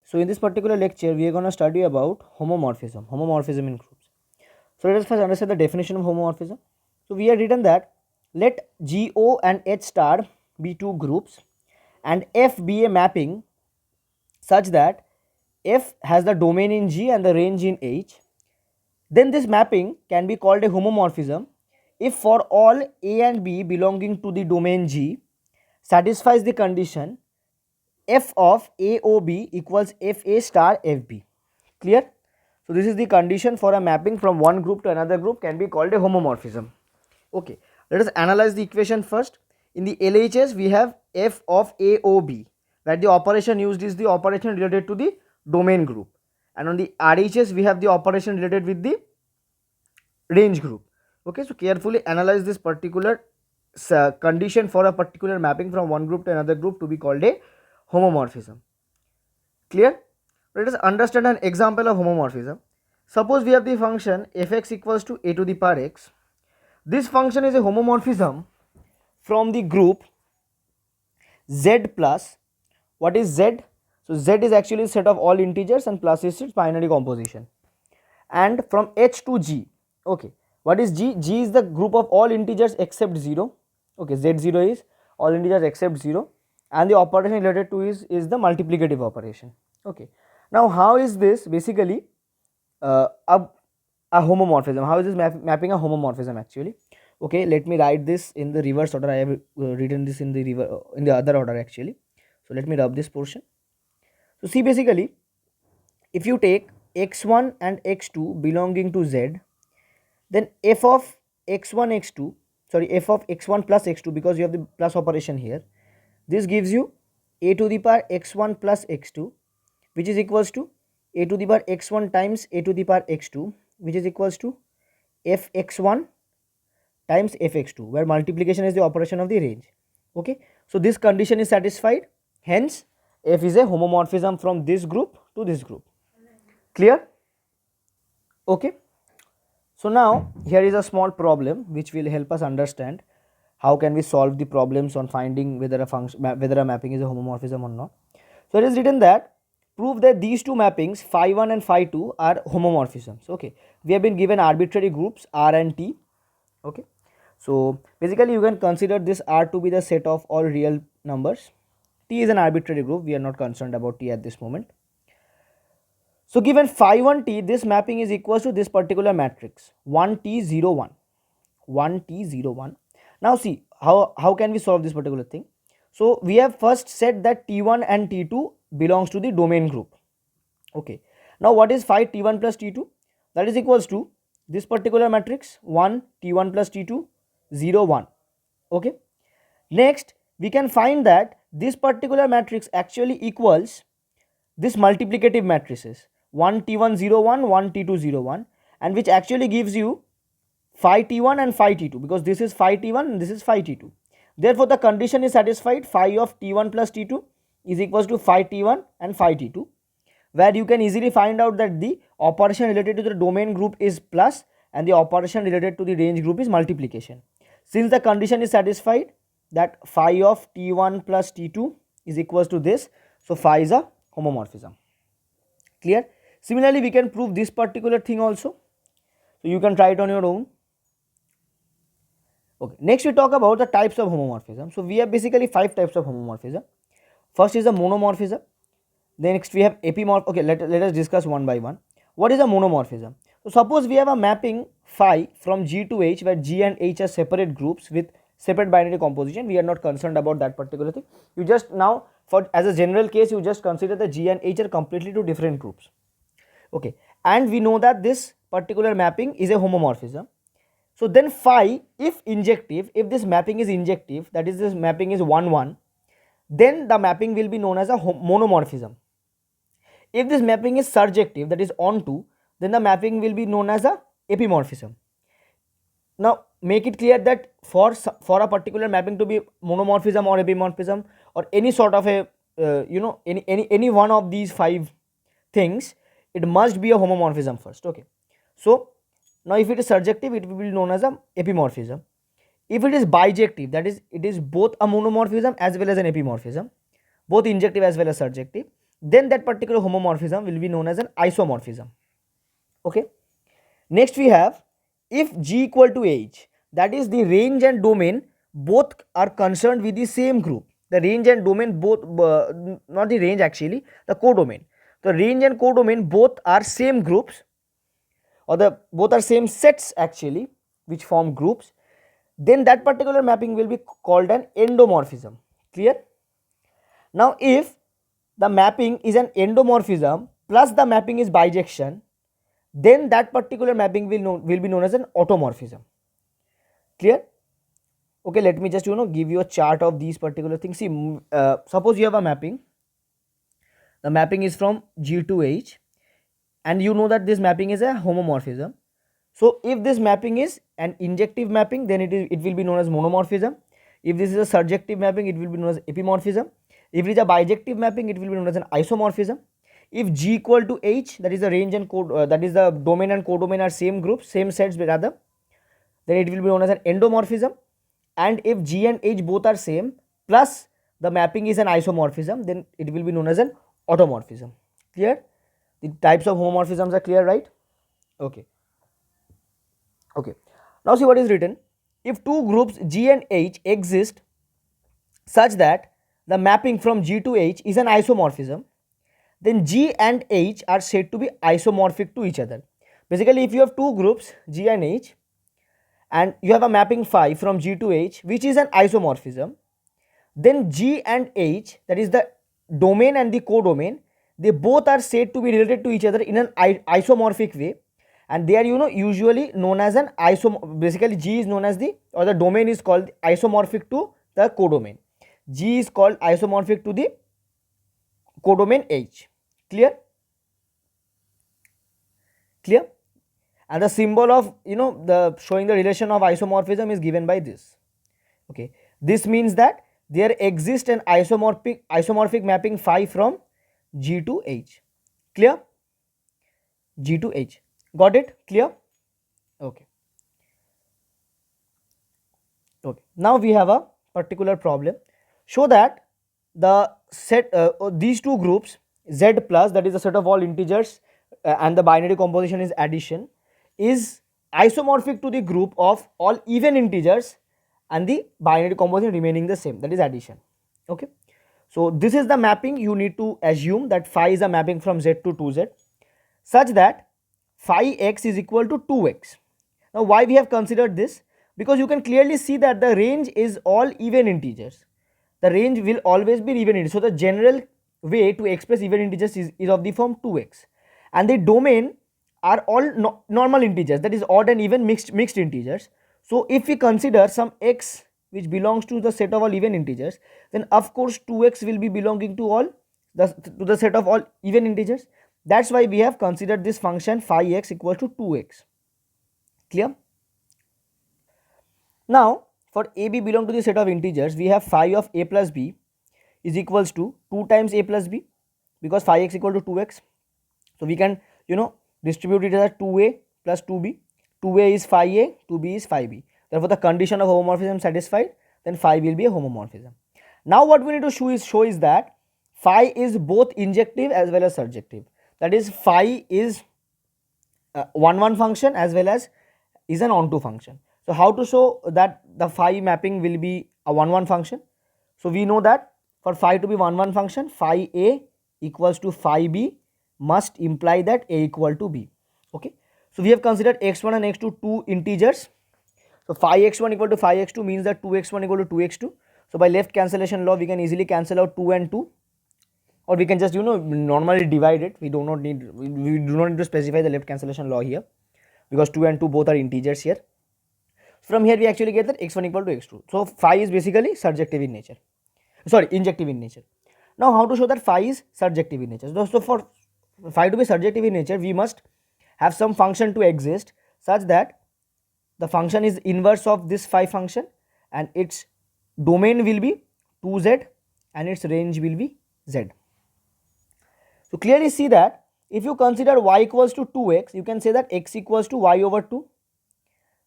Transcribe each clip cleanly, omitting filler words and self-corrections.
So in this particular lecture, we are going to study about homomorphism in groups. So let us first understand the definition of homomorphism. So we have written that let GO and H star be two groups and F be a mapping such that F has the domain in G and the range in H. Then this mapping can be called a homomorphism if for all A and B belonging to the domain G satisfies the condition f of AOB equals FA star FB. Clear? So this is the condition for a mapping from one group to another group can be called a homomorphism. Okay, let us analyze the equation first. In the LHS we have f of AOB, where the operation used is the operation related to the domain group, and on the RHS we have the operation related with the range group. Okay, so carefully analyze this particular condition for a particular mapping from one group to another group to be called a homomorphism. Clear? Let us understand an example of homomorphism. Suppose we have the function fx equals to a to the power x. This function is a homomorphism from the group z plus, what is z? So z is actually a set of all integers and plus is its binary composition, and from h to g. Okay, what is g? G is the group of all integers except 0. Okay, z0 is all integers except 0, and the operation related to is the multiplicative operation. Okay, now how is this basically a homomorphism? How is this mapping a homomorphism actually? Okay, let me write this in the reverse order. I have written this in the other order actually. So let me rub this portion. So see, basically if you take x1 and x2 belonging to z, then f of x1 x2, sorry, f of x1 plus x2, because you have the plus operation here, this gives you a to the power x1 plus x2, which is equals to a to the power x1 times a to the power x2, which is equals to fx1 times fx2, where multiplication is the operation of the range. Okay, so this condition is satisfied, hence f is a homomorphism from this group to this group. Clear? Okay, so now here is a small problem which will help us understand how can we solve the problems on finding whether a function, whether a mapping is a homomorphism or not. So it is written that prove that these two mappings phi1 and phi2 are homomorphisms. Okay, we have been given arbitrary groups R and T. Okay, so basically you can consider this R to be the set of all real numbers. T is an arbitrary group, we are not concerned about T at this moment. So given phi1 T, this mapping is equal to this particular matrix 1T01, 1T01. Now see how can we solve this particular thing. So we have first said that T1 and T2 belongs to the domain group. Okay, now what is phi T1 plus T2? That is equals to this particular matrix 1 T1 plus T2 0 1. Okay, next we can find that this particular matrix actually equals this multiplicative matrices 1 T1 0 1, 1 T2 0 1, and which actually gives you phi T1 and phi T2, because this is phi T1 and this is phi T2. Therefore the condition is satisfied, phi of T1 plus T2 is equals to phi T1 and phi T2, where you can easily find out that the operation related to the domain group is plus and the operation related to the range group is multiplication. Since the condition is satisfied that phi of T1 plus T2 is equals to this, so phi is a homomorphism. Clear? Similarly we can prove this particular thing also, so you can try it on your own. Okay, next we talk about the types of homomorphism. So we have basically 5 types of homomorphism. First is the monomorphism. Then next we have epimorph. Okay, let us discuss one by one. What is a monomorphism? So suppose we have a mapping phi from G to H, where G and H are separate groups with separate binary composition. We are not concerned about that particular thing. You just now, for as a general case, you just consider the G and H are completely two different groups. Okay, and we know that this particular mapping is a homomorphism. So then phi, if injective, if this mapping is injective, that is this mapping is 1 1, then the mapping will be known as a monomorphism. If this mapping is surjective, that is onto, then the mapping will be known as a epimorphism. Now make it clear that for a particular mapping to be monomorphism or epimorphism or any sort of a any one of these 5 things, it must be a homomorphism first. Okay, so now if it is surjective, it will be known as a epimorphism. If it is bijective, that is it is both a monomorphism as well as an epimorphism, both injective as well as surjective, then that particular homomorphism will be known as an isomorphism. Okay. Next we have, if G equal to H, that is the range and domain both are concerned with the same group. The range and domain both, not the range actually, the codomain. The range and codomain both are same groups, or the both are same sets actually, which form groups, then that particular mapping will be called an endomorphism. Clear? Now if the mapping is an endomorphism plus the mapping is bijection, then that particular mapping will be known as an automorphism. Clear? Okay, let me just give you a chart of these particular things. See, suppose you have a mapping. The mapping is from G to H, and you know that this mapping is a homomorphism. So if this mapping is an injective mapping, then it will be known as monomorphism. If this is a surjective mapping, it will be known as epimorphism. If it is a bijective mapping, it will be known as an isomorphism. If G equal to H, that is the range and code, that is the domain and codomain are same groups, same sets rather, then it will be known as an endomorphism. And if G and H both are same plus the mapping is an isomorphism, then it will be known as an automorphism. Clear? The types of homomorphisms are clear, right? Okay. Okay. Now see what is written. If two groups G and H exist such that the mapping from G to H is an isomorphism, then G and H are said to be isomorphic to each other. Basically, if you have two groups G and H and you have a mapping phi from G to H which is an isomorphism, then G and H, that is the domain and the codomain, they both are said to be related to each other in an isomorphic way, and they are usually known as an basically G is known as the, or the domain is called isomorphic to the codomain. G is called isomorphic to the codomain H. Clear? Clear? And the symbol of the showing the relation of isomorphism is given by this. Okay, this means that there exists an isomorphic mapping phi from G to H. Clear? G to H. Got it? Clear? Okay. Okay. Now we have a particular problem. Show that the set these two groups Z plus, that is the set of all integers, and the binary composition is addition, is isomorphic to the group of all even integers and the binary composition remaining the same, that is addition. Okay. So this is the mapping. You need to assume that phi is a mapping from Z to 2Z such that phi x is equal to 2x. Now why we have considered this? Because you can clearly see that the range is all even integers. The range will always be even integers. So the general way to express even integers is of the form 2x, and the domain are all normal integers, that is odd and even mixed integers. So if we consider some x which belongs to the set of all even integers, then of course 2x will be belonging to all the set of all even integers. That's why we have considered this function phi x equal to 2x. Clear? Now for a b belong to the set of integers, we have phi of a plus b is equals to 2 times a plus b, because phi x equal to 2x. So we can distribute it as 2a plus 2b. 2a is phi a, 2b is phi b. Therefore the condition of homomorphism satisfied, then phi will be a homomorphism. Now what we need to show is that phi is both injective as well as surjective. That is, phi is 1-1 function as well as is an onto function. So how to show that the phi mapping will be a 1-1 function? So we know that for phi to be 1-1 function, phi a equals to phi b must imply that a equal to b. Okay. So we have considered x1 and x2 two integers. So phi x1 equal to phi x2 means that 2x1 equal to 2x2. So by left cancellation law, we can easily cancel out 2 and 2, or we can just normally divide it. We do not need to specify the left cancellation law here, because 2 and 2 both are integers here. From here we actually get that x1 equal to x2. So phi is basically surjective in nature, sorry, injective in nature. Now how to show that phi is surjective in nature? So for phi to be surjective in nature, we must have some function to exist such that the function is inverse of this phi function, and its domain will be 2z and its range will be z. So clearly see that if you consider y equals to 2x, you can say that x equals to y over 2,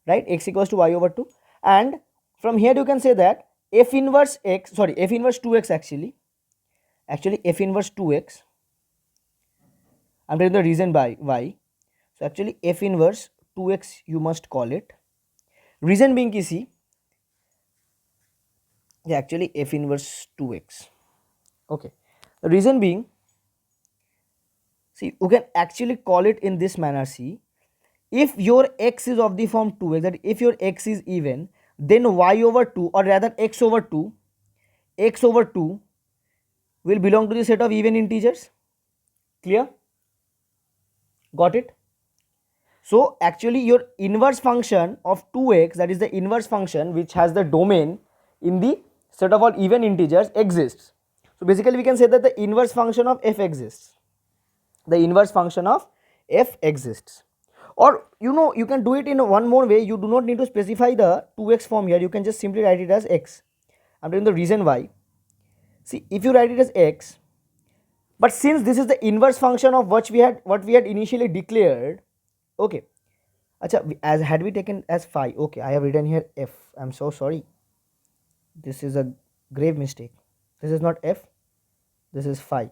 right? X equals to y over 2, and from here you can say that f inverse 2x f inverse 2x I'm telling the reason by why. So actually f inverse 2x you must call it. Reason being ki see, yeah, actually f inverse 2x. Okay. The reason being, see, you can actually call it in this manner. See, if your x is of the form 2x, that if your x is even, then y over 2, or rather x over 2 will belong to the set of even integers. Clear? Got it? So actually your inverse function of 2x, that is the inverse function which has the domain in the set of all even integers, exists. So basically we can say that the inverse function of f exists. The inverse function of f exists. Or you can do it in one more way. You do not need to specify the 2x form here. You can just simply write it as x. I'm telling the reason why. See, if you write it as x, but since this is the inverse function of what we had initially declared, okay. Acha, as had we taken as phi, okay, I have written here f. I'm so sorry. This is a grave mistake. This is not f. This is phi.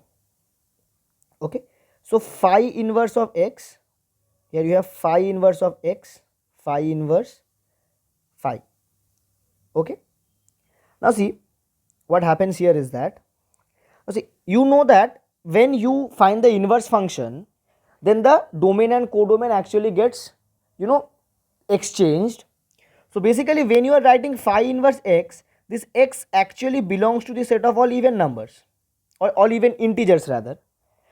Okay. So phi inverse of x. Here you have phi inverse of x, phi inverse phi. Okay. Now see, what happens here is that, now see, you know that when you find the inverse function, then the domain and codomain actually gets, exchanged. So basically when you are writing phi inverse x, this x actually belongs to the set of all even numbers, or all even integers rather.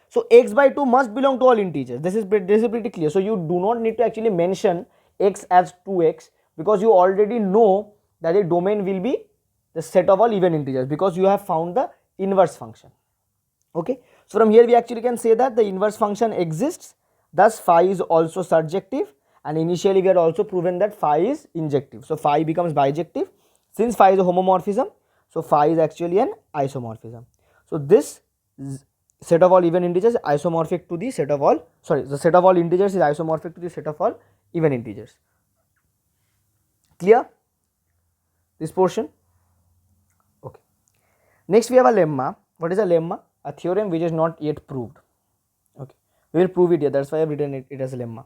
So x by 2 must belong to all integers. This is pretty clear. So you do not need to actually mention x as 2x, because you already know that the domain will be the set of all even integers, because you have found the inverse function. Okay. So from here we actually can say that the inverse function exists, thus phi is also surjective, and initially we had also proven that phi is injective. So phi becomes bijective. Since phi is a homomorphism, so phi is actually an isomorphism. So this set of all even integers is isomorphic to the set of all, the set of all integers is isomorphic to the set of all even integers. Clear this portion? Okay. Next we have a lemma. What is a lemma? A theorem which is not yet proved. Okay, we will prove it here. That's why I have written it as a lemma.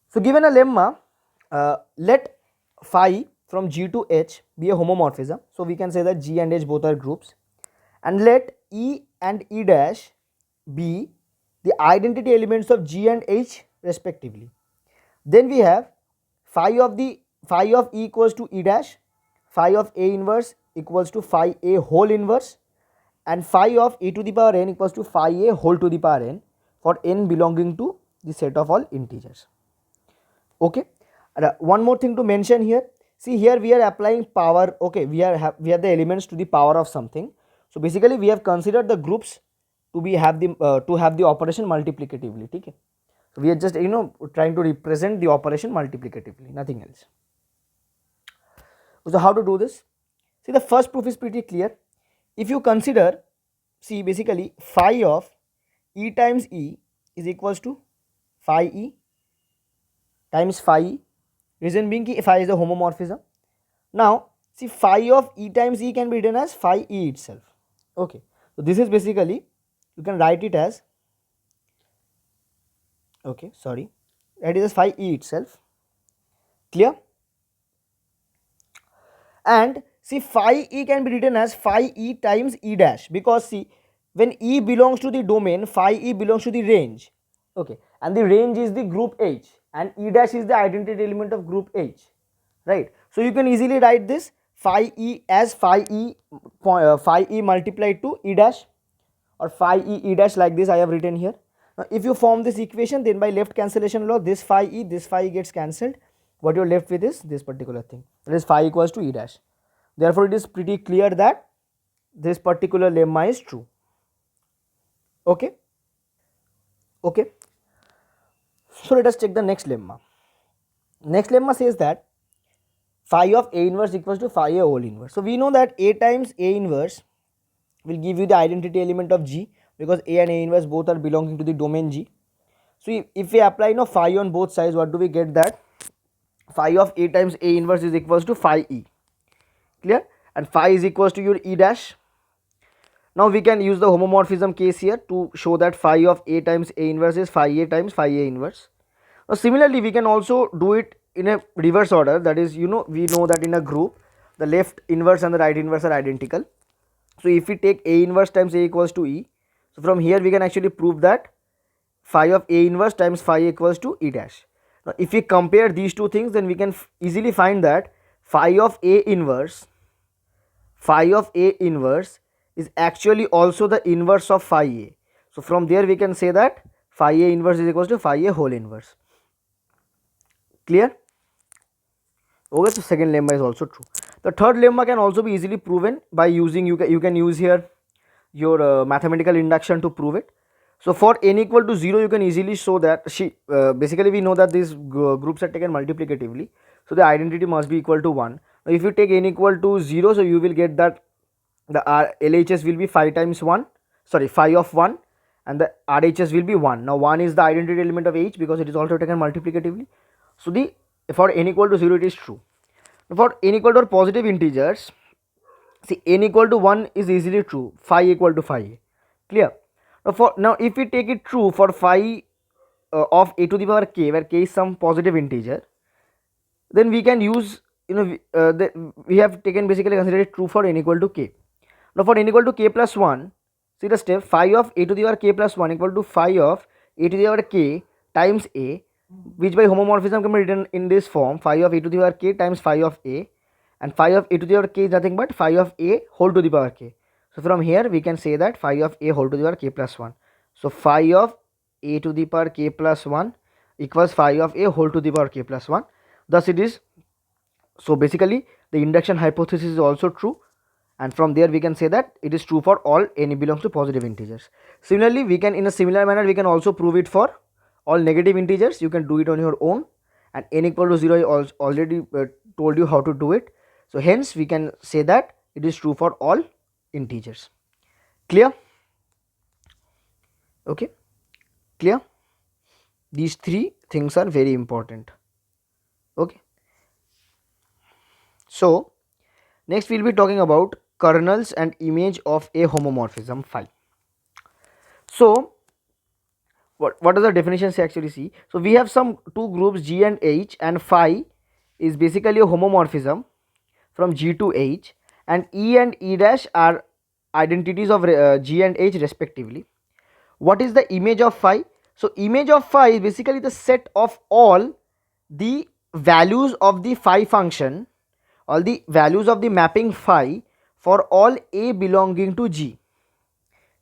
So given a lemma, let phi from G to H be a homomorphism. So we can say that G and H both are groups, and let E and E dash be the identity elements of G and H respectively. Then we have phi of E equals to E dash, phi of A inverse equals to phi A whole inverse, and phi of A to the power n equals to phi A whole to the power n for n belonging to the set of all integers. Okay. One more thing to mention here. See, here we are applying power. Okay, we have the elements to the power of something. So basically we have considered the groups to have the operation multiplicatively. Okay. So we are just trying to represent the operation multiplicatively, nothing else. So how to do this? See, the first proof is pretty clear. If you consider, see, basically phi of E times E is equals to phi E times phi E. Reason being ki phi is a homomorphism. Now see, phi of E times E can be written as phi E itself. Okay, so this is basically, you can write it as, okay, sorry, that is as phi E itself. Clear? And see, phi E can be written as phi E times E dash, because see, when E belongs to the domain, phi E belongs to the range. Okay, and the range is the group H, and E dash is the identity element of group H, right? So you can easily write this phi E as phi E multiplied to E dash, or phi E dash, like this I have written here. Now if you form this equation, then by left cancellation law, this phi E gets cancelled. What you're left with is this particular thing, that is phi equals to E dash. Therefore it is pretty clear that this particular lemma is true. Okay. Okay. So let us check the next lemma. Next lemma says that phi of A inverse equals to phi A whole inverse. So we know that A times A inverse will give you the identity element of G, because A and A inverse both are belonging to the domain G. So if we apply phi on both sides, what do we get? That phi of A times A inverse is equals to phi E. Clear? And phi is equals to your E dash. Now we can use the homomorphism case here to show that phi of A times A inverse is phi A times phi A inverse. Now similarly we can also do it in a reverse order, that is, we know that in a group the left inverse and the right inverse are identical. So if we take A inverse times A equals to E, so from here we can actually prove that phi of A inverse times phi equals to E dash. Now if we compare these two things, then we can easily find that phi of A inverse is actually also the inverse of phi A. So from there we can say that phi A inverse is equals to phi A whole inverse. Clear? Okay, so second lemma is also true. The third lemma can also be easily proven by using, you can use here your mathematical induction to prove it. So for n equal to 0 you can easily show that basically we know that these groups are taken multiplicatively, so the identity must be equal to 1. Now if you take n equal to 0, so you will get that the LHS will be phi times 1, sorry, phi of 1, and the RHS will be 1. Now 1 is the identity element of H because it is also taken multiplicatively. So the for n equal to 0 it is true. For n equal to positive integers, see, n equal to 1 is easily true, phi equal to phi A. Clear? Now if we take it true for phi of A to the power k, where k is some positive integer, then we can use, we have taken basically considered it true for n equal to k. Now for n equal to k plus 1, see the step, phi of A to the power k plus 1 equal to phi of A to the power k times A, which by homomorphism can be written in this form, phi of A to the power k times phi of A, and phi of A to the power k is nothing but phi of A whole to the power k. So from here we can say that phi of A whole to the power k plus 1. So phi of A to the power k plus 1 equals phi of A whole to the power k plus 1. Thus it is, so basically the induction hypothesis is also true, and from there we can say that it is true for all n belongs to positive integers. Similarly, we can, in a similar manner, we can also prove it for all negative integers. You can do it on your own, and n equal to 0 I already told you how to do it. So hence we can say that it is true for all integers. Clear? Okay, clear? These three things are very important. Okay, so next we will be talking about kernels and image of a homomorphism phi. So what does the definition say actually? See, so we have some two groups G and H, and phi is basically a homomorphism from G to H, and E and E dash are identities of G and H respectively. What is the image of phi? So image of phi is basically the set of all the values of the phi function, all the values of the mapping phi for all A belonging to G.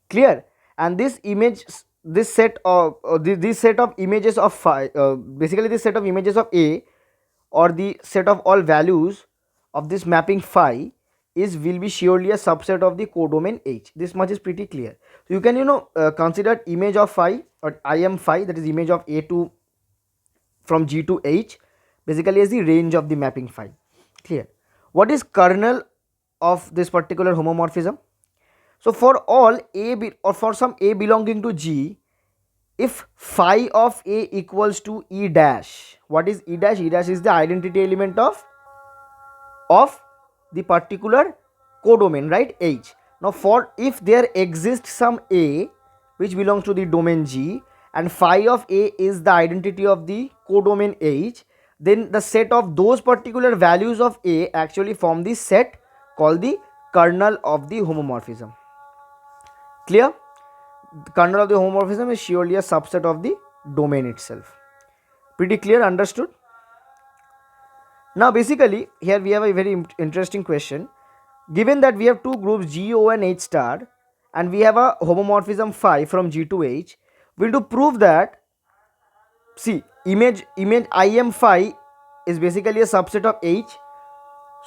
Clear? And this image, this set of this set of images of phi, basically this set of images of A, or the set of all values of this mapping phi will be surely a subset of the codomain H. This much is pretty clear. So you can consider image of phi, or Im phi, that is image of A to from G to H, basically as the range of the mapping phi. Clear? What is kernel of this particular homomorphism? So for all A or for some A belonging to G, if phi of A equals to E dash, what is E dash? E dash is the identity element of the particular codomain, right, H. Now for if there exists some A which belongs to the domain G, and phi of A is the identity of the codomain H, then the set of those particular values of A actually form the set called the kernel of the homomorphism. Clear? The kernel of the homomorphism is surely a subset of the domain itself. Pretty clear? Understood? Now basically here we have a very interesting question. Given that we have two groups G, O and H star, and we have a homomorphism phi from G to H, we will to prove that, see, image Im phi is basically a subset of H.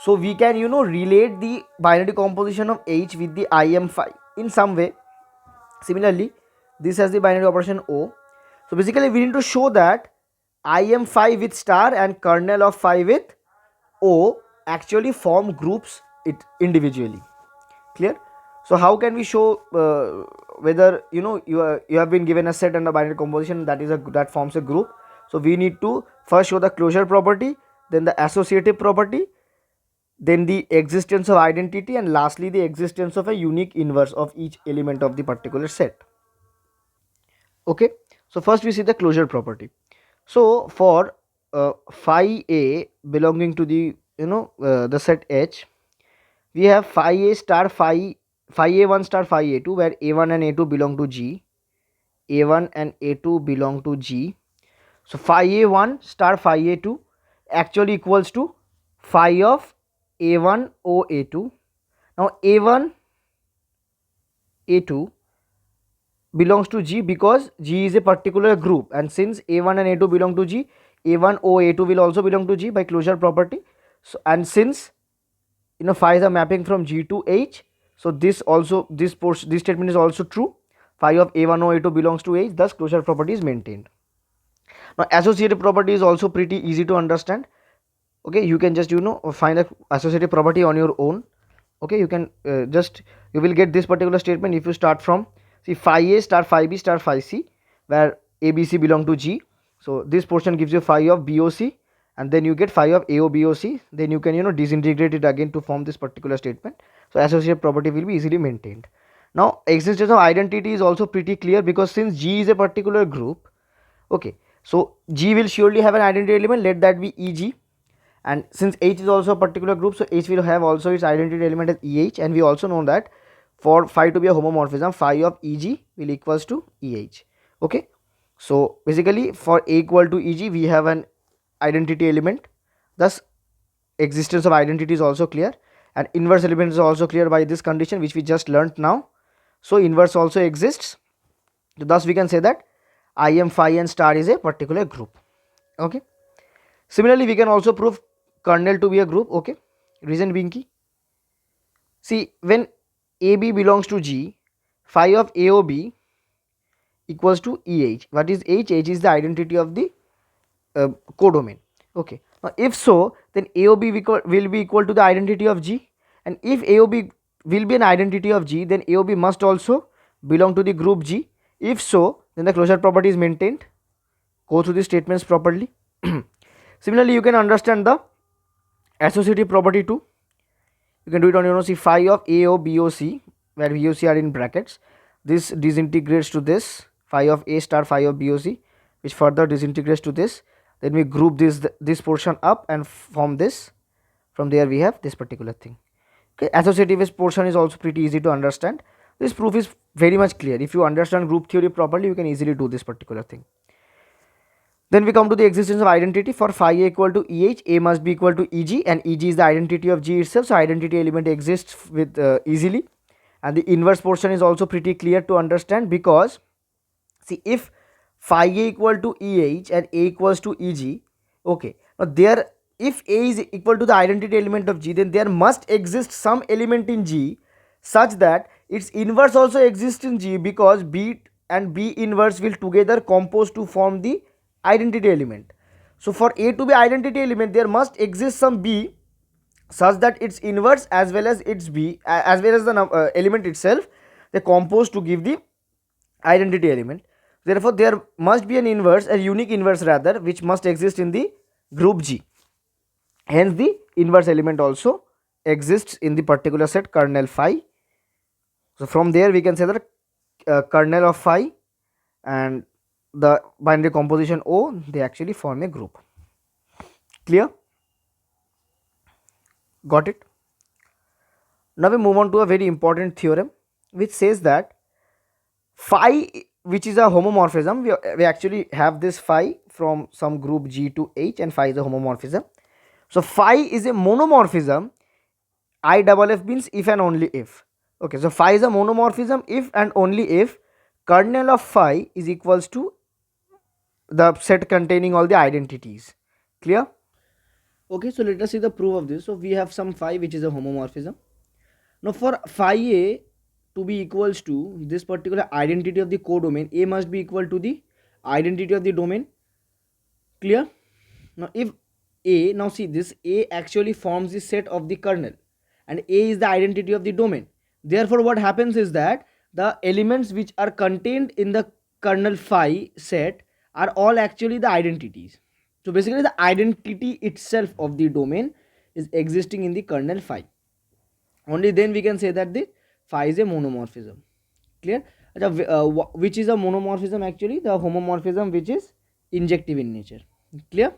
So we can relate the binary composition of H with the Im phi in some way. Similarly, this has the binary operation O. So basically we need to show that Im phi with star and kernel of phi with O actually form groups it individually. Clear? So how can we show whether you have been given a set and a binary composition that forms a group? So we need to first show the closure property, then the associative property, then the existence of identity, and lastly the existence of a unique inverse of each element of the particular set. Okay, so first we see the closure property. So for phi a belonging to the the set H, we have phi a star phi a1 star phi a2, where a1 and a2 belong to G, a1 and a2 belong to G. So phi a1 star phi a2 actually equals to phi of a1 o a2. Now a1 a2 belongs to G because G is a particular group, and since a1 and a2 belong to G, a1 o a2 will also belong to G by closure property. So and since phi is a mapping from G to H, so this statement is also true. Phi of a1 o a2 belongs to H, thus closure property is maintained. Now associative property is also pretty easy to understand. Okay, you can just find the associative property on your own. Okay, you can you will get this particular statement if you start from, see, phi a star phi b star phi c, where a b c belong to G. So this portion gives you phi of boc, and then you get phi of ao boc. Then you can disintegrate it again to form this particular statement. So associative property will be easily maintained. Now existence of identity is also pretty clear, because since G is a particular group, okay, so G will surely have an identity element, let that be EG. And since H is also a particular group, so H will have also its identity element as EH, and we also know that for phi to be a homomorphism, phi of EG will equals to EH. Okay, so basically for A equal to EG, we have an identity element, thus existence of identity is also clear, and inverse element is also clear by this condition which we just learnt now. So inverse also exists, so thus we can say that Im phi and star is a particular group. Okay, similarly we can also prove kernel to be a group. Okay, reason being key, see, when AB belongs to G, phi of AOB equals to EH. What is H? H is the identity of the codomain. Okay, now if so, then AOB will be equal to the identity of G, and if AOB will be an identity of G, then AOB must also belong to the group G. If so, then the closure property is maintained. Go through the statements properly. Similarly, you can understand the associative property too. You can do it on see, phi of AO BOC, where BOC are in brackets. This disintegrates to this phi of A star phi of BOC, which further disintegrates to this. Then we group this portion up and form this. From there we have this particular thing. Okay, associative portion is also pretty easy to understand. This proof is very much clear. If you understand group theory properly, you can easily do this particular thing. Then we come to the existence of identity. For phi a equal to EH, A must be equal to EG, and EG is the identity of G itself, so identity element exists with easily. And the inverse portion is also pretty clear to understand, because see, if phi a equal to EH and A equals to EG, okay, now there, if A is equal to the identity element of G, then there must exist some element in G such that its inverse also exists in G, because B and B inverse will together compose to form the identity element. So for A to be identity element, there must exist some B such that its inverse as well as its B as well as the element itself, they compose to give the identity element. Therefore there must be an inverse, a unique inverse rather, which must exist in the group G. Hence the inverse element also exists in the particular set kernel phi. So from there we can say that kernel of phi and the binary composition O, they actually form a group. Clear? Got it? Now we move on to a very important theorem which says that phi, which is a homomorphism, we actually have this phi from some group G to H, and phi is a homomorphism. So phi is a monomorphism. IFF means if and only if. Okay, so phi is a monomorphism if and only if kernel of phi is equals to the set containing all the identities. Clear? Okay, so let us see the proof of this. So we have some phi which is a homomorphism. Now for phi a to be equals to this particular identity of the codomain, A must be equal to the identity of the domain. Clear? Now if A, now see, this A actually forms the set of the kernel, and A is the identity of the domain. Therefore what happens is that the elements which are contained in the kernel phi set are all actually the identities. So basically the identity itself of the domain is existing in the kernel phi. Only then we can say that the phi is a monomorphism. Clear? Which is a monomorphism? Actually the homomorphism which is injective in nature. Clear?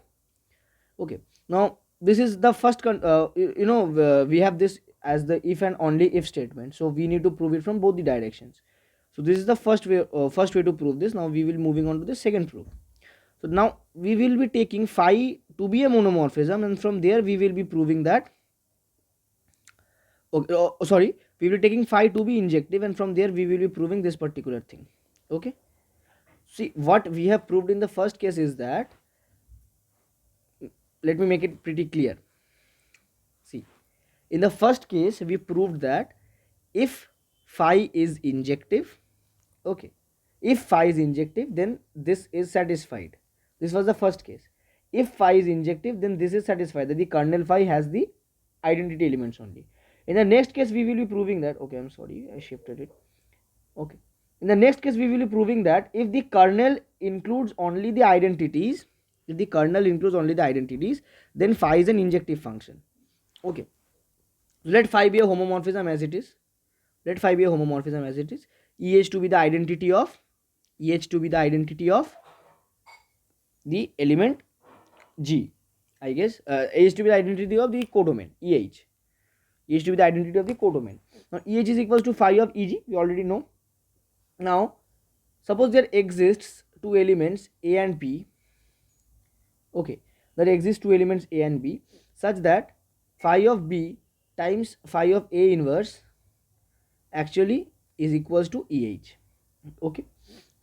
Okay, now this is the first we have this as the if and only if statement, so we need to prove it from both the directions. So this is the first way to prove this. Now we will moving on to the second proof. So now we will be taking phi to be a monomorphism, and from there we will be proving that, okay, we will be taking phi to be injective, and from there we will be proving this particular thing. Okay, see what we have proved in the first case is that, let me make it pretty clear. See, in the first case we proved that if phi is injective, okay, if phi is injective, then this is satisfied. This was the first case. If phi is injective, then this is satisfied, that the kernel phi has the identity elements only. In the next case we will be proving that, okay, I'm sorry, I shifted it. Okay, in the next case we will be proving that if the kernel includes only the identities, then phi is an injective function. Okay, let phi be a homomorphism as it is. EH to be the identity of the element G, I guess. EH to be the identity of the codomain EH to be the identity of the codomain. Now EH is equals to phi of EG, we already know. Now suppose there exists two elements A and B. Okay, there exists two elements A and B such that phi of B times phi of A inverse actually is equals to EH. Okay,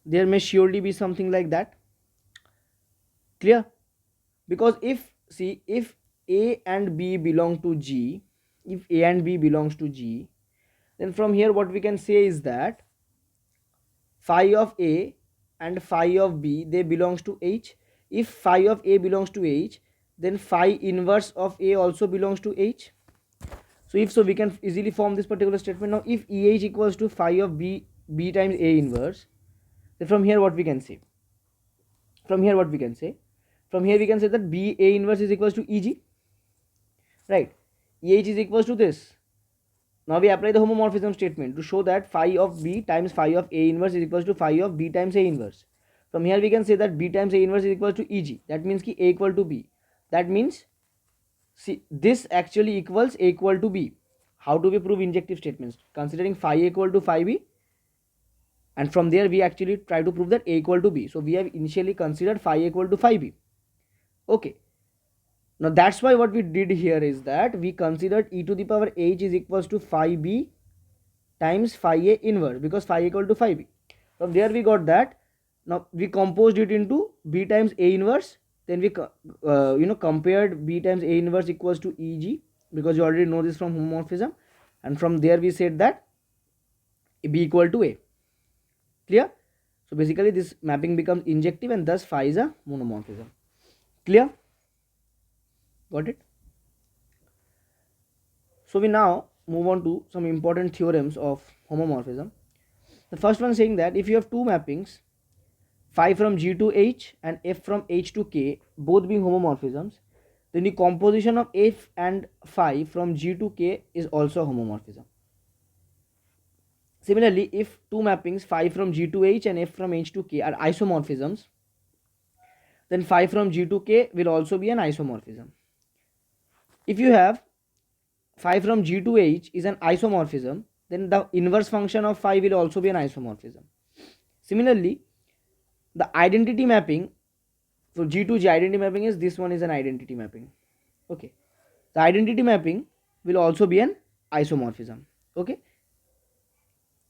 there may surely be something like that. Clear? Because if A and B belong to G, then from here what we can say is that phi of A and phi of B, they belongs to H. If phi of A belongs to H, then phi inverse of A also belongs to H. So if so, we can easily form this particular statement. Now if EH equals to phi of B times A inverse, then from here what we can say? From here we can say that B A inverse is equals to EG, right? EH is equals to this. Now we apply the homomorphism statement to show that phi of B times phi of A inverse is equals to phi of B times A inverse. From here we can say that B times A inverse is equals to EG. That means ki A equal to B. That means, see, this actually equals A equal to B. How do we prove injective statements? Considering phi equal to phi B, and from there we actually try to prove that A equal to B. So we have initially considered phi equal to phi B. Okay, now that's why what we did here is that we considered e to the power h is equals to phi B times phi A inverse, because phi equal to phi B. From there we got that. Now we composed it into B times A inverse, then we compared B times A inverse equals to EG, because you already know this from homomorphism, and from there we said that B equal to A. Clear? So basically this mapping becomes injective, and thus phi is a monomorphism. Clear? Got it? So we now move on to some important theorems of homomorphism. The first one saying that if you have two mappings, phi from G to H and F from H to K, both being homomorphisms, then the composition of F and phi from G to K is also a homomorphism. Similarly, if two mappings phi from G to H and F from H to K are isomorphisms, then phi from G to K will also be an isomorphism. If you have phi from G to H is an isomorphism, then the inverse function of phi will also be an isomorphism. Similarly, the identity mapping for G to G, identity mapping is this one, is an identity mapping. Okay, the identity mapping will also be an isomorphism. Okay,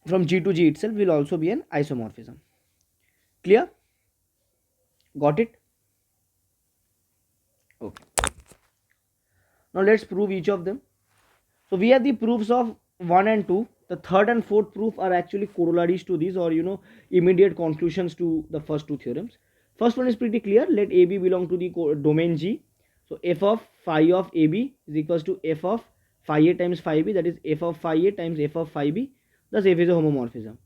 from G to G itself will also be an isomorphism. Clear? Got it? Okay, now let's prove each of them. So we have the proofs of 1 and 2. The third and fourth proof are actually corollaries to these, or immediate conclusions to the first two theorems. First one is pretty clear. Let AB belong to the domain G. So f of phi of AB is equals to f of phi A times phi B, that is f of phi A times f of phi B. Thus f is a homomorphism.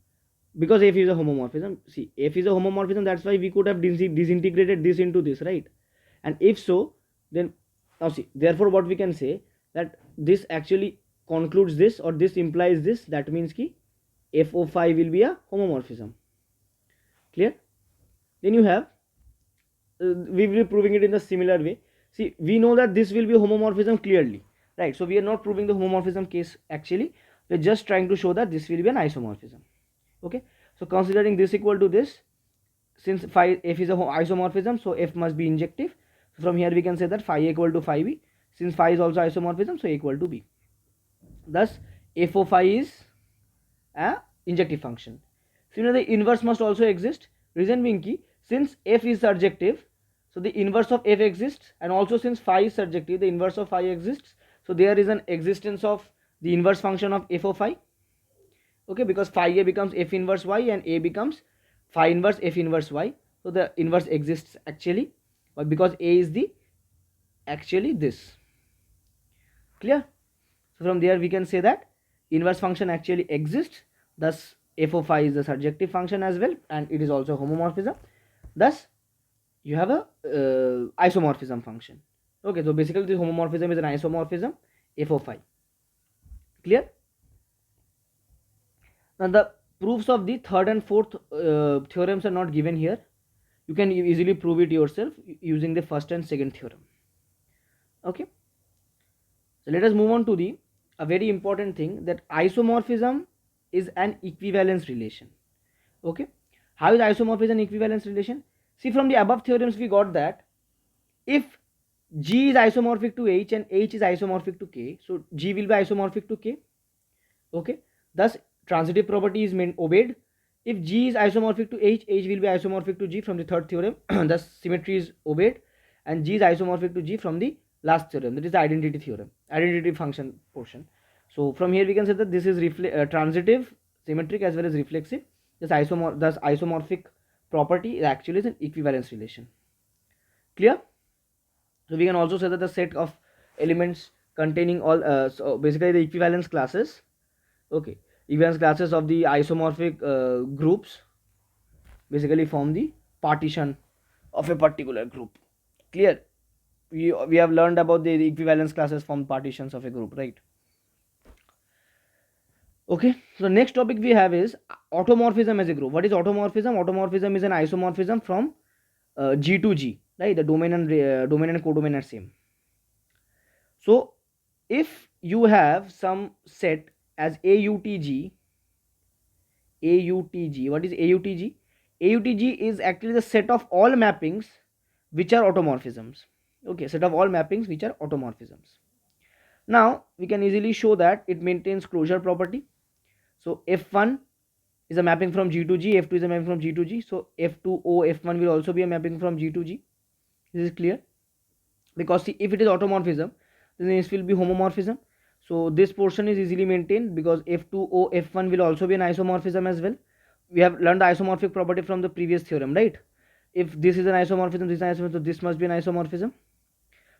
Because f is a homomorphism, see, f is a homomorphism, that's why we could have disintegrated this into this, right? And if so, then now see, therefore what we can say, that this actually concludes this, or this implies this. That means ki FO5 will be a homomorphism. Clear? Then you have, we will be proving it in the similar way. See, we know that this will be homomorphism clearly, right? So we are not proving the homomorphism case actually. We're just trying to show that this will be an isomorphism. Okay, so considering this equal to this, since phi f is a isomorphism, so f must be injective. So from here we can say that phi a equal to phi b. Since phi is also isomorphism, so a equal to b. Thus f of phi is a injective function. Similarly, the inverse must also exist. Reason being key, since f is surjective, so the inverse of f exists, and also since phi is surjective, the inverse of phi exists. So there is an existence of the inverse function of f of phi. Okay, because phi a becomes f inverse y and a becomes phi inverse f inverse y. So the inverse exists actually, but because a is the actually this. Clear? So from there we can say that inverse function actually exists. Thus f of phi is a surjective function as well, and it is also homomorphism. Thus you have a isomorphism function. Okay, so basically the homomorphism is an isomorphism f of phi. Clear? Now the proofs of the third and fourth theorems are not given here. You can easily prove it yourself using the first and second theorem. Okay, so let us move on to the a very important thing, that isomorphism is an equivalence relation. Okay, how is isomorphism an equivalence relation? See, from the above theorems we got that if G is isomorphic to H and H is isomorphic to K, so G will be isomorphic to K. Okay, thus transitive property is obeyed. If G is isomorphic to H, H will be isomorphic to G from the third theorem. Thus symmetry is obeyed, and G is isomorphic to G from the last theorem, that is the identity theorem, identity function portion. So from here we can say that this is transitive, symmetric as well as reflexive. Thus isomorphic property actually is an equivalence relation. Clear? So we can also say that the set of elements containing all so basically the equivalence classes, okay, equivalence classes of the isomorphic groups basically form the partition of a particular group. Clear? We have learned about the equivalence classes form partitions of a group, right? Okay, so next topic we have is automorphism as a group. What is automorphism? Automorphism is an isomorphism from G to G, right? The domain and codomain are same. So if you have some set as AUTG, what is AUTG? AUTG is actually the set of all mappings which are automorphisms. Okay, set of all mappings which are automorphisms. Now we can easily show that it maintains closure property. So F1 is a mapping from G to G, F2 is a mapping from G to G. So F2 O F1 will also be a mapping from G to G. This is clear, because see, if it is automorphism, then this will be homomorphism. So this portion is easily maintained because F2 O F1 will also be an isomorphism as well. We have learned the isomorphic property from the previous theorem, right? If this is an isomorphism, this is an isomorphism, so this must be an isomorphism.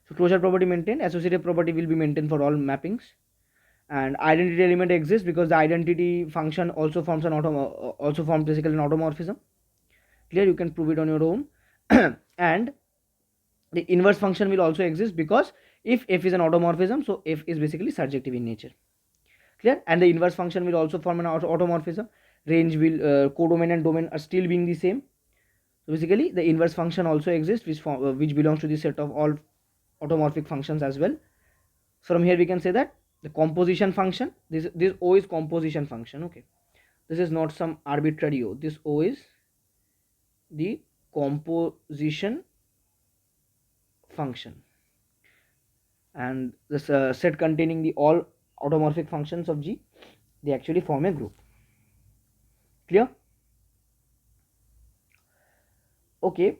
So closure property maintained, associative property will be maintained for all mappings, and identity element exists because the identity function also forms basically an automorphism. Clear? You can prove it on your own. And the inverse function will also exist because if f is an automorphism, so f is basically surjective in nature. Clear? And the inverse function will also form an automorphism. Range will codomain and domain are still being the same. So basically the inverse function also exists, which belongs to the set of all automorphic functions as well. So from here we can say that the composition function, this O is composition function. Okay, this is not some arbitrary O. This O is the composition function, and this set containing the all automorphic functions of G, they actually form a group. Clear? Okay,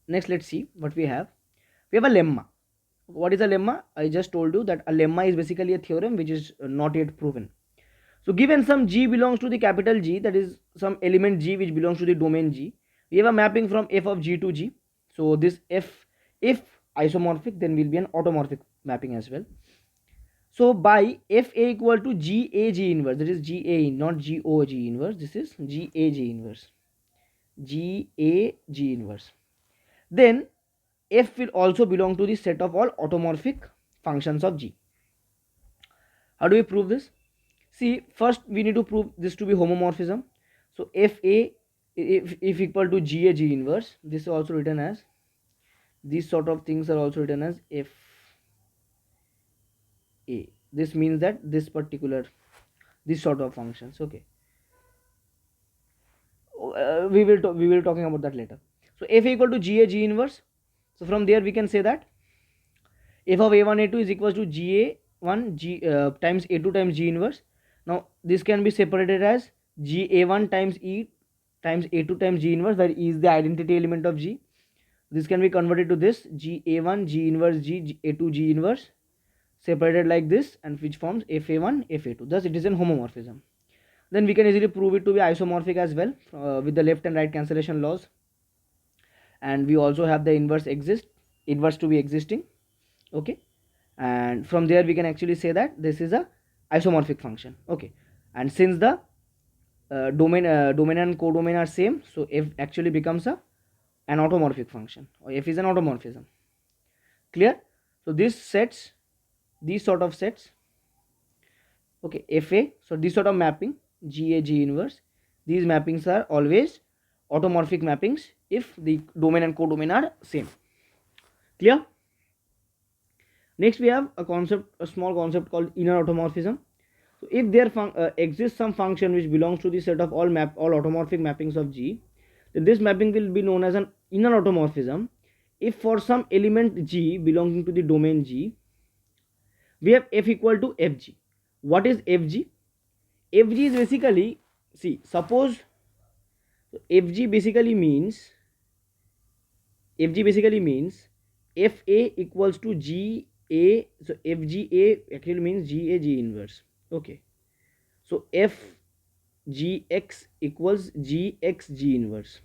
next let's see what we have. We have a lemma. What is a lemma? I just told you that a lemma is basically a theorem which is not yet proven. So given some G belongs to the capital G, that is some element G which belongs to the domain G, we have a mapping from f of G to G. So this f, if isomorphic, then will be an automorphic mapping as well. So by fa equal to GAG inverse, that is GA, not GOG inverse, this is GAG inverse, GAG inverse. Then F will also belong to the set of all automorphic functions of G. How do we prove this? See, first we need to prove this to be homomorphism. So Fa if equal to Ga G inverse, this is also written as, these sort of things are also written as F A. This means that this particular, this sort of functions. Okay, we will talking about that later. So F equal to Ga G inverse. So from there we can say that f of a1 a2 is equals to ga1 g times a2 times g inverse. Now this can be separated as ga1 times e times a2 times g inverse, where e is the identity element of g. This can be converted to this ga1 g inverse g a2 g inverse, separated like this, and which forms fa1 fa2. Thus it is an homomorphism. Then we can easily prove it to be isomorphic as well with the left and right cancellation laws, and we also have the inverse to be existing. Okay, and from there we can actually say that this is a isomorphic function. Okay, and since the domain and codomain are same, so f actually becomes an automorphic function, or f is an automorphism. Clear? So these sort of sets, okay, fa, so this sort of mapping ga g inverse, these mappings are always automorphic mappings if the domain and codomain are same. Clear? Next we have a small concept called inner automorphism. So if there exists some function which belongs to the set of all automorphic mappings of G, then this mapping will be known as an inner automorphism if for some element G belonging to the domain G, we have f equal to fg. What is fg? Fg is basically, see, suppose fg basically means fa equals to g a, so fga actually means ga g inverse. Okay, so f gx equals gx g inverse.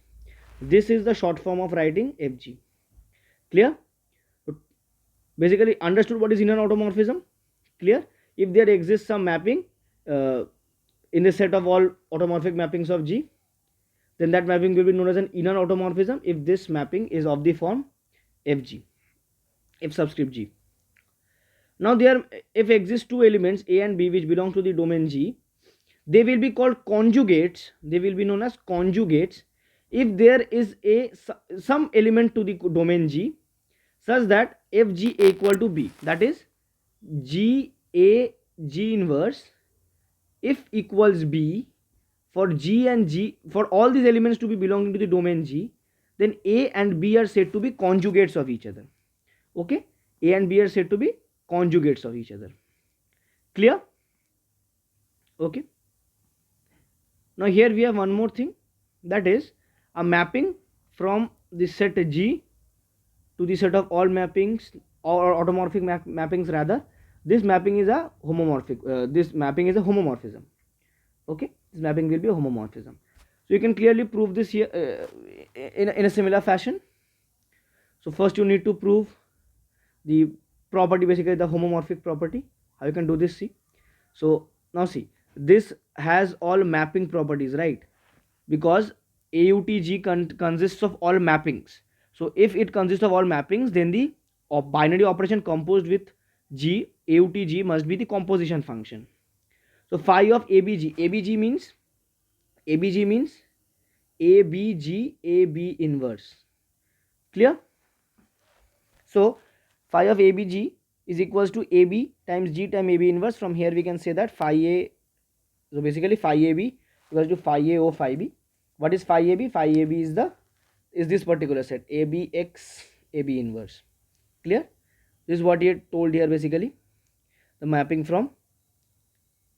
This is the short form of writing fg. Clear? Basically understood what is inner automorphism? Clear? If there exists some mapping in the set of all automorphic mappings of G, then that mapping will be known as an inner automorphism if this mapping is of the form fg, f subscript g. Now there, if exist two elements a and b which belong to the domain G, they will be called conjugates. They will be known as conjugates if there is some element to the domain G such that fg equal to b, that is g a g inverse if equals b for G and G, for all these elements to be belonging to the domain G, then A and B are said to be conjugates of each other. Okay, A and B are said to be conjugates of each other. Clear? Okay. Now here we have one more thing, that is a mapping from the set G to the set of all mappings or automorphic mappings rather. This mapping is a homomorphic. This mapping is a homomorphism. Okay, this mapping will be a homomorphism. So you can clearly prove this here in a similar fashion. So first you need to prove the property, basically the homomorphic property. How you can do this? See, so now see, this has all mapping properties, right? Because AUTG consists of all mappings. So if it consists of all mappings, then the binary operation composed with G, AUTG, must be the composition function. So phi of ABG, ABG means ABG AB inverse. Clear? So phi of ABG is equals to AB times G times AB inverse. From here we can say that phi A, so basically phi AB equals to phi A O phi B. What is phi AB? Phi AB is this particular set ABX AB inverse. Clear? This is what he had told here, basically the mapping from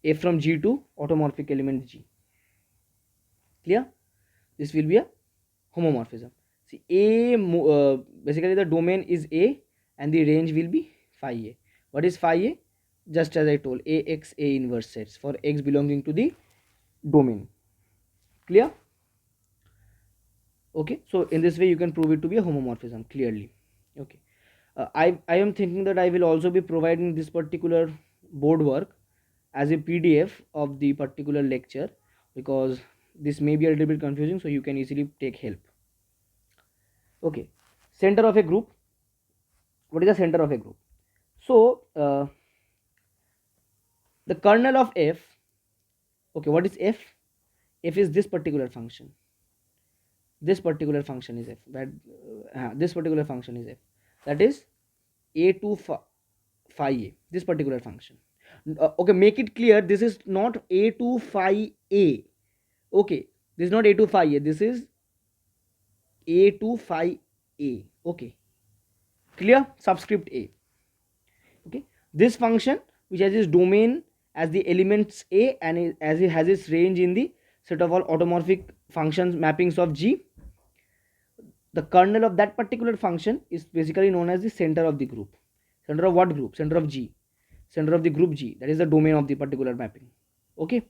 F from G to automorphic element G. Clear? This will be a homomorphism. See, basically the domain is A and the range will be phi A. What is phi A? Just as I told, AX A inverse sets for X belonging to the domain. Clear? Okay, so in this way you can prove it to be a homomorphism clearly. Okay, I am thinking that I will also be providing this particular board work as a PDF of the particular lecture, because this may be a little bit confusing, so you can easily take help. Okay, center of a group. what is the center of a group? So the kernel of f, okay, what is f? F is this particular function. This particular function is f. That this particular function is f. That is a to phi a. This particular function. Okay, make it clear. This is not a to phi a. Okay, this is not a to phi a. This is a to phi a. Okay, clear? Subscript a. Okay, this function which has its domain as the elements a and as it has its range in the set of all automorphic functions mappings of G, the kernel of that particular function is basically known as the center of the group. Center of what group? Center of G. Center of the group G. That is the domain of the particular mapping. Okay,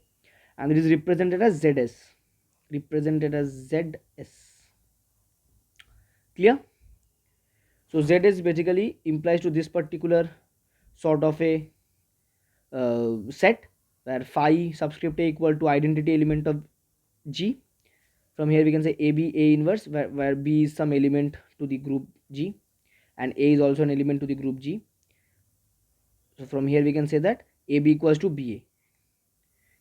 and it is represented as ZS. Represented as ZS. Clear? So ZS basically implies to this particular sort of a set where phi subscript a equal to identity element of G. From here we can say AB A inverse, where B is some element to the group G and A is also an element to the group G. So from here we can say that AB equals to BA.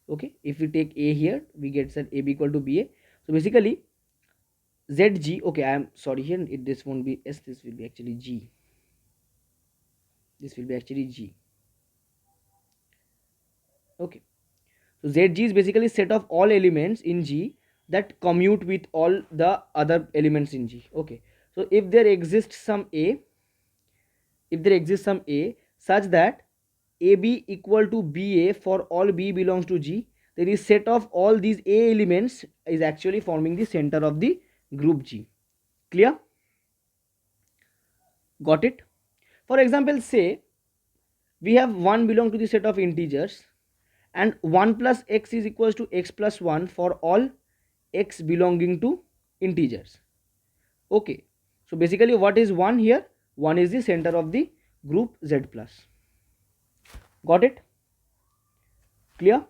Okay, if we take A here, we get that AB equal to BA. So basically ZG, okay, I am sorry here, this won't be S, this will be actually G. This will be actually G. Okay, so ZG is basically set of all elements in G that commute with all the other elements in G. Okay, so if there exists some A, such that AB equal to BA for all B belongs to G, then the set of all these A elements is actually forming the center of the group G. Clear? Got it? For example, say we have 1 belong to the set of integers and 1 plus x is equals to x plus 1 for all x belonging to integers. Okay, so basically what is 1 here? 1 is the center of the group Z plus. Got it? Clear?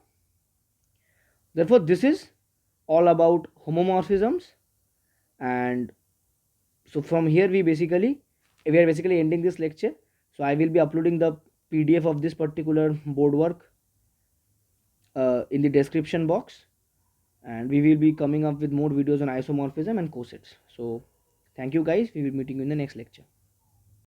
Therefore this is all about homomorphisms, and so from here we are basically ending this lecture. So I will be uploading the PDF of this particular board work in the description box, and we will be coming up with more videos on isomorphism and cosets. So thank you guys, we will be meeting you in the next lecture.